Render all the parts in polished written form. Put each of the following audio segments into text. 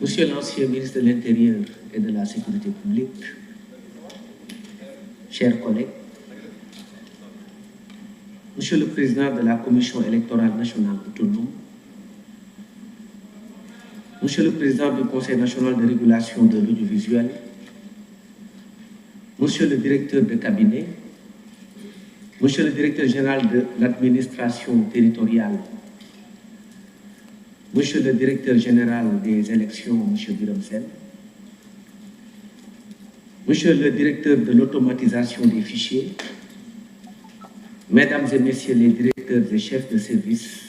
Monsieur l'ancien ministre de l'Intérieur et de la Sécurité publique, chers collègues, Monsieur le Président de la Commission électorale nationale autonome, Monsieur le Président du Conseil national de régulation de l'audiovisuel, Monsieur le Directeur de cabinet, Monsieur le Directeur général de l'administration territoriale, Monsieur le Directeur général des élections, Monsieur Birame Sène, Monsieur le Directeur de l'automatisation des fichiers, Mesdames et Messieurs les directeurs et chefs de service,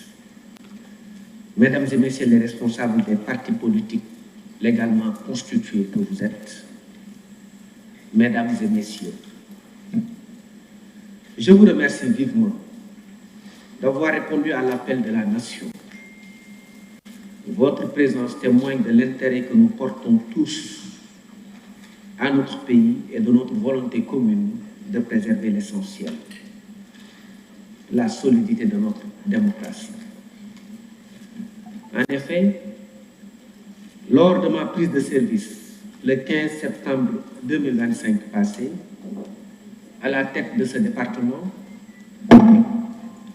Mesdames et Messieurs les responsables des partis politiques légalement constitués que vous êtes, Mesdames et Messieurs, je vous remercie vivement d'avoir répondu à l'appel de la nation. Votre présence témoigne de l'intérêt que nous portons tous à notre pays et de notre volonté commune de préserver l'essentiel, la solidité de notre démocratie. En effet, lors de ma prise de service le 15 septembre 2025 passé, à la tête de ce département,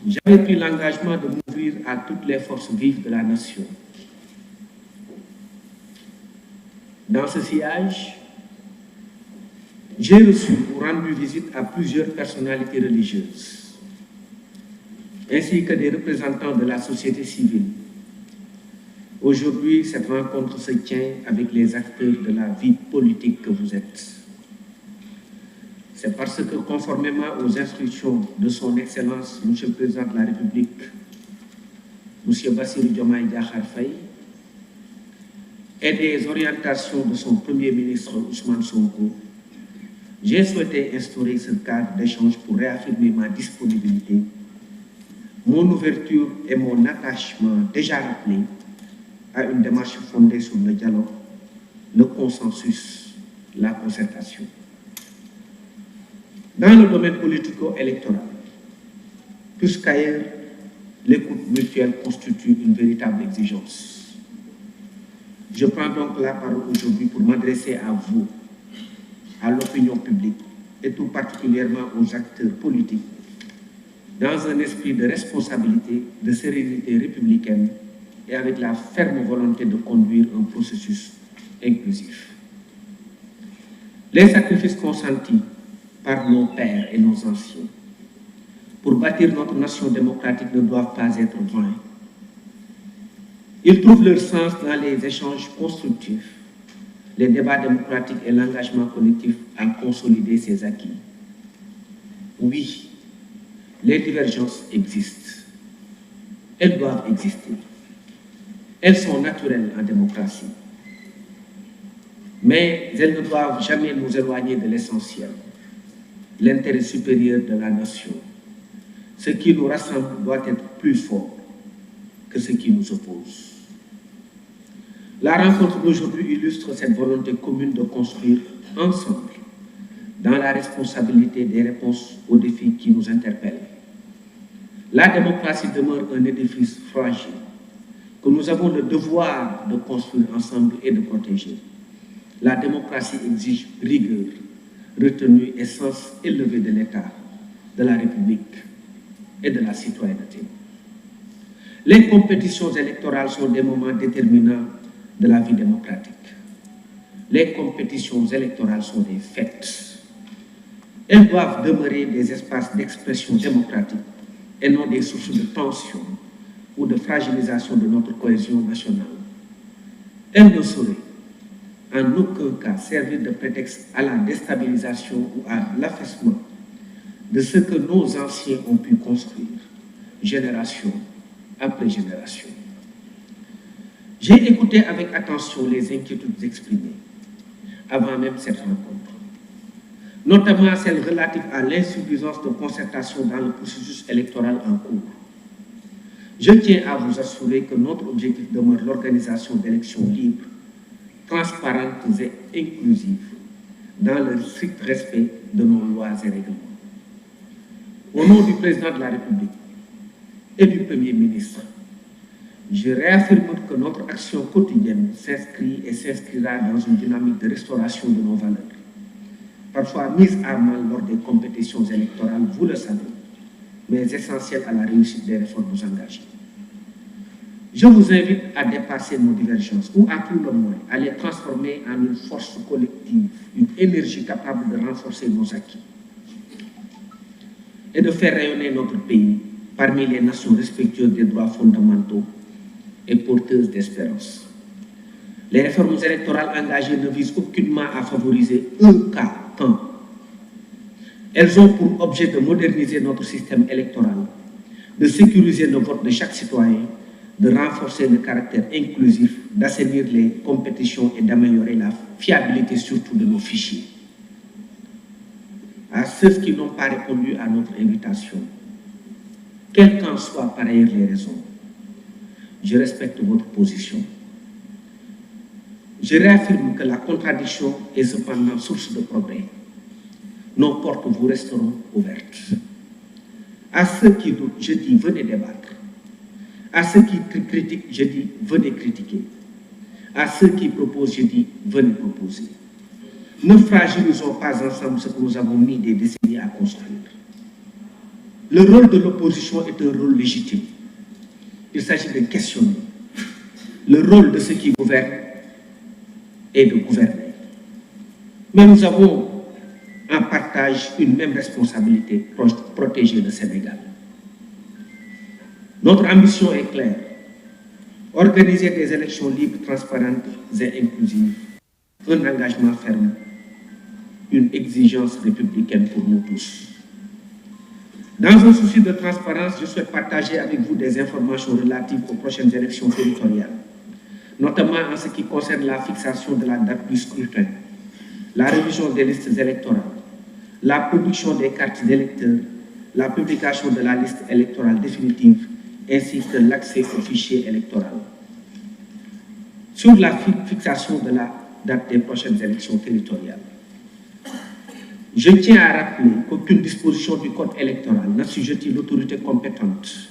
j'avais pris l'engagement de m'ouvrir à toutes les forces vives de la nation. Dans ce sillage, j'ai reçu ou rendu visite à plusieurs personnalités religieuses, ainsi que des représentants de la société civile. Aujourd'hui, cette rencontre se tient avec les acteurs de la vie politique que vous êtes. C'est parce que, conformément aux instructions de son Excellence, Monsieur le Président de la République, Monsieur Bassirou Diomaye Diakhar Faye, et des orientations de son Premier ministre Ousmane Sonko, j'ai souhaité instaurer ce cadre d'échange pour réaffirmer ma disponibilité, mon ouverture et mon attachement déjà rappelés à une démarche fondée sur le dialogue, le consensus, la concertation. Dans le domaine politico-électoral, plus qu'ailleurs, l'écoute mutuelle constitue une véritable exigence. Je prends donc la parole aujourd'hui pour m'adresser à vous, à l'opinion publique et tout particulièrement aux acteurs politiques, dans un esprit de responsabilité, de sérénité républicaine et avec la ferme volonté de conduire un processus inclusif. Les sacrifices consentis par nos pères et nos anciens pour bâtir notre nation démocratique ne doivent pas être vains. Ils trouvent leur sens dans les échanges constructifs, les débats démocratiques et l'engagement collectif à consolider ces acquis. Oui, les divergences existent. Elles doivent exister. Elles sont naturelles en démocratie. Mais elles ne doivent jamais nous éloigner de l'essentiel, l'intérêt supérieur de la nation. Ce qui nous rassemble doit être plus fort que ce qui nous oppose. La rencontre d'aujourd'hui illustre cette volonté commune de construire ensemble, dans la responsabilité des réponses aux défis qui nous interpellent. La démocratie demeure un édifice fragile que nous avons le devoir de construire ensemble et de protéger. La démocratie exige rigueur, retenue et sens élevé de l'État, de la République et de la citoyenneté. Les compétitions électorales sont des moments déterminants de la vie démocratique. Les compétitions électorales sont des fêtes. Elles doivent demeurer des espaces d'expression démocratique et non des sources de tension ou de fragilisation de notre cohésion nationale. Elles ne sauraient en aucun cas servir de prétexte à la déstabilisation ou à l'affaissement de ce que nos anciens ont pu construire, génération après génération. J'ai écouté avec attention les inquiétudes exprimées avant même cette rencontre, notamment celles relatives à l'insuffisance de concertation dans le processus électoral en cours. Je tiens à vous assurer que notre objectif demeure l'organisation d'élections libres, transparentes et inclusives, dans le strict respect de nos lois et règlements. Au nom du Président de la République et du Premier ministre, Je réaffirme que notre action quotidienne s'inscrit et s'inscrira dans une dynamique de restauration de nos valeurs, parfois mise à mal lors des compétitions électorales, vous le savez, mais essentielles à la réussite des réformes engagées. Je vous invite à dépasser nos divergences ou à tout le moins à les transformer en une force collective, une énergie capable de renforcer nos acquis et de faire rayonner notre pays parmi les nations respectueuses des droits fondamentaux et porteuses d'espérance. Les réformes électorales engagées ne visent aucunement à favoriser un cas qu'un. Elles ont pour objet de moderniser notre système électoral, de sécuriser le vote de chaque citoyen, de renforcer le caractère inclusif, d'assainir les compétitions et d'améliorer la fiabilité surtout de nos fichiers. À ceux qui n'ont pas répondu à notre invitation, quelles qu'en soient par ailleurs les raisons, je respecte votre position. Je réaffirme que la contradiction est cependant source de progrès. Nos portes vous resteront ouvertes. À ceux qui doutent, je dis venez débattre. À ceux qui critiquent, je dis venez critiquer. À ceux qui proposent, je dis venez proposer. Ne fragilisons pas ensemble ce que nous avons mis des décennies à construire. Le rôle de l'opposition est un rôle légitime. Il s'agit de questionner. Le rôle de ceux qui gouvernent est de gouverner. Mais nous avons en partage une même responsabilité, protéger le Sénégal. Notre ambition est claire. Organiser des élections libres, transparentes et inclusives. Un engagement ferme. Une exigence républicaine pour nous tous. Dans un souci de transparence, je souhaite partager avec vous des informations relatives aux prochaines élections territoriales, notamment en ce qui concerne la fixation de la date du scrutin, la révision des listes électorales, la production des cartes d'électeurs, la publication de la liste électorale définitive, ainsi que l'accès au fichier électoral. Sur la fixation de la date des prochaines élections territoriales, je tiens à rappeler qu'aucune disposition du Code électoral n'assujettit l'autorité compétente,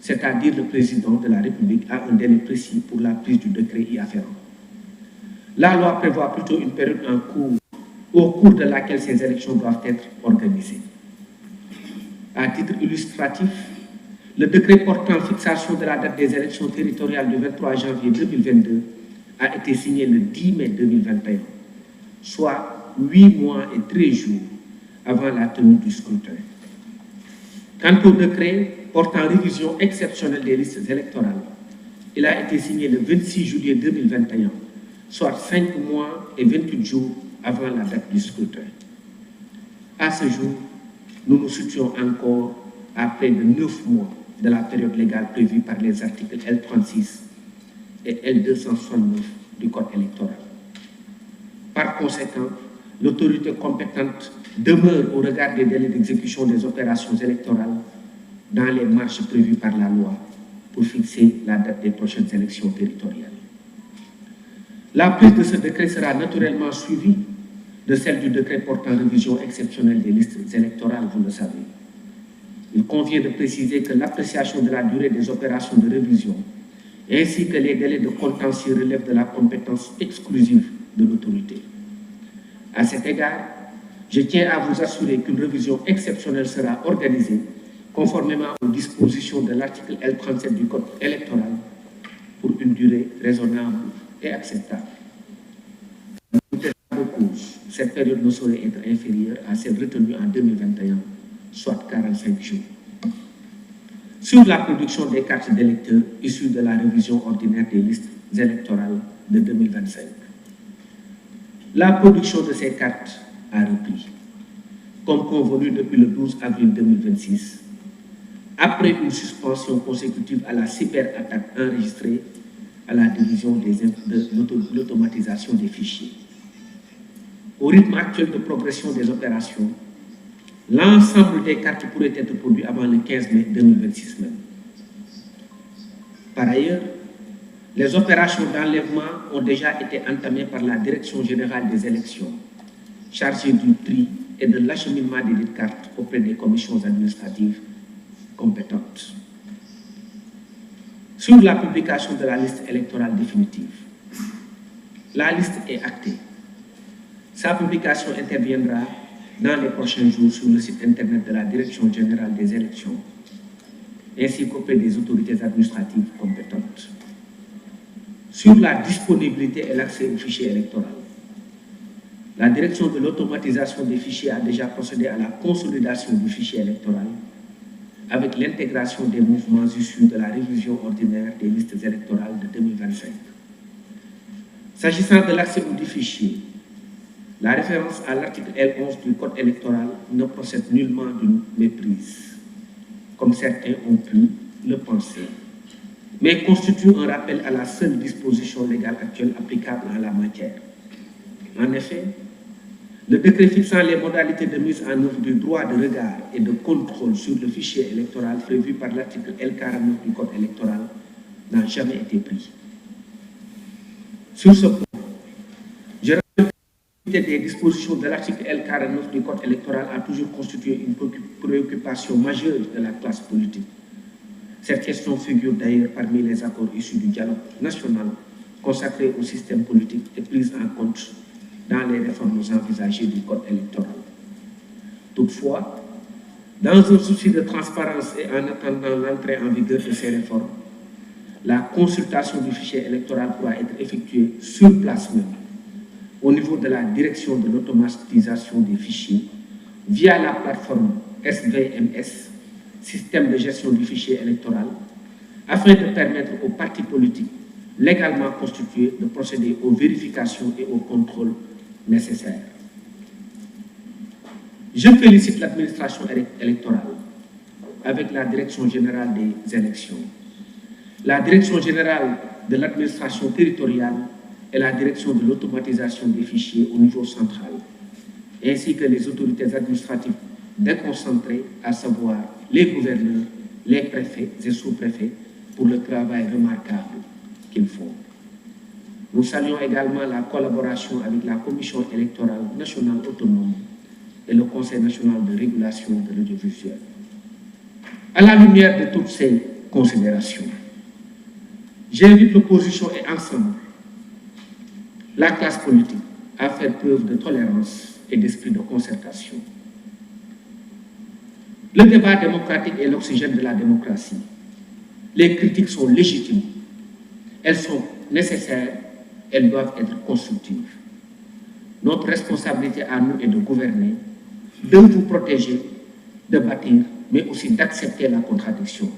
c'est-à-dire le président de la République, à un délai précis pour la prise du décret y afférent. La loi prévoit plutôt une période en cours, au cours de laquelle ces élections doivent être organisées. À titre illustratif, le décret portant fixation de la date des élections territoriales du 23 janvier 2022 a été signé le 10 mai 2021, soit 8 mois et 13 jours avant la tenue du scrutin. Quant au décret portant révision exceptionnelle des listes électorales, il a été signé le 26 juillet 2021, soit 5 mois et 28 jours avant la date du scrutin. À ce jour, nous nous situons encore à près de 9 mois de la période légale prévue par les articles L36 et L269 du Code électoral. Par conséquent, l'autorité compétente demeure au regard des délais d'exécution des opérations électorales dans les marges prévues par la loi pour fixer la date des prochaines élections territoriales. La prise de ce décret sera naturellement suivie de celle du décret portant révision exceptionnelle des listes électorales, vous le savez. Il convient de préciser que l'appréciation de la durée des opérations de révision ainsi que les délais de contentieux relèvent de la compétence exclusive de l'autorité. À cet égard, je tiens à vous assurer qu'une révision exceptionnelle sera organisée conformément aux dispositions de l'article L37 du Code électoral pour une durée raisonnable et acceptable. Cette période ne saurait être inférieure à celle retenue en 2021, soit 45 jours. Sur la production des cartes d'électeurs issues de la révision ordinaire des listes électorales de 2025. La production de ces cartes a repris, comme convenu depuis le 12 avril 2026, après une suspension consécutive à la cyberattaque enregistrée à la division de l'automatisation des fichiers. Au rythme actuel de progression des opérations, l'ensemble des cartes pourrait être produit avant le 15 mai 2026 même. Par ailleurs, les opérations d'enlèvement ont déjà été entamées par la Direction générale des élections, chargée du tri et de l'acheminement des cartes auprès des commissions administratives compétentes. Sur la publication de la liste électorale définitive, la liste est actée. Sa publication interviendra dans les prochains jours sur le site internet de la Direction générale des élections, ainsi qu'auprès des autorités administratives compétentes. Sur la disponibilité et l'accès au fichier électoral, la Direction de l'automatisation des fichiers a déjà procédé à la consolidation du fichier électoral avec l'intégration des mouvements issus de la révision ordinaire des listes électorales de 2025. S'agissant de l'accès au fichier, la référence à l'article L11 du Code électoral ne procède nullement d'une méprise, comme certains ont pu le penser, mais constitue un rappel à la seule disposition légale actuelle applicable en la matière. En effet, le décret fixant les modalités de mise en œuvre du droit de regard et de contrôle sur le fichier électoral prévu par l'article L49 du Code électoral n'a jamais été pris. Sur ce point, je rappelle que des dispositions de l'article L49 du Code électoral a toujours constitué une préoccupation majeure de la classe politique. Cette question figure d'ailleurs parmi les accords issus du dialogue national consacré au système politique et prise en compte dans les réformes envisagées du Code électoral. Toutefois, dans un souci de transparence et en attendant l'entrée en vigueur de ces réformes, la consultation du fichier électoral pourra être effectuée sur place même, au niveau de la direction de l'automatisation des fichiers, via la plateforme SVMS, système de gestion du fichier électoral, afin de permettre aux partis politiques légalement constitués de procéder aux vérifications et aux contrôles nécessaires. Je félicite l'administration électorale avec la Direction générale des élections, la Direction générale de l'administration territoriale et la Direction de l'automatisation des fichiers au niveau central, ainsi que les autorités administratives déconcentrées, à savoir les gouverneurs, les préfets et sous-préfets, pour le travail remarquable qu'ils font. Nous saluons également la collaboration avec la Commission électorale nationale autonome et le Conseil national de régulation de l'audiovisuel. À la lumière de toutes ces considérations, j'invite l'opposition et ensemble la classe politique à faire preuve de tolérance et d'esprit de concertation. Le débat démocratique est l'oxygène de la démocratie. Les critiques sont légitimes, elles sont nécessaires, elles doivent être constructives. Notre responsabilité à nous est de gouverner, de vous protéger, de bâtir, mais aussi d'accepter la contradiction.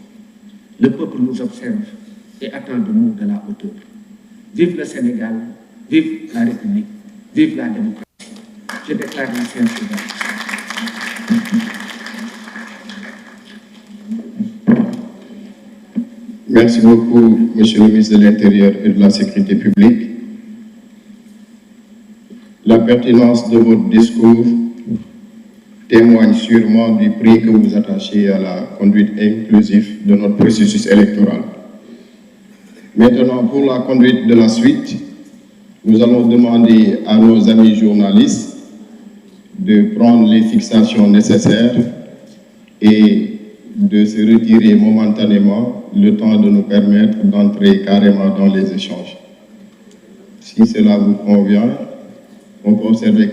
Le peuple nous observe et attend de nous de la hauteur. Vive le Sénégal, vive la République, vive la démocratie. Je déclare la séance ouverte. Merci beaucoup, Monsieur le ministre de l'Intérieur et de la Sécurité publique. La pertinence de votre discours témoigne sûrement du prix que vous attachez à la conduite inclusive de notre processus électoral. Maintenant, pour la conduite de la suite, nous allons demander à nos amis journalistes de prendre les fixations nécessaires et de se retirer momentanément le temps de nous permettre d'entrer carrément dans les échanges. Si cela vous convient, on peut observer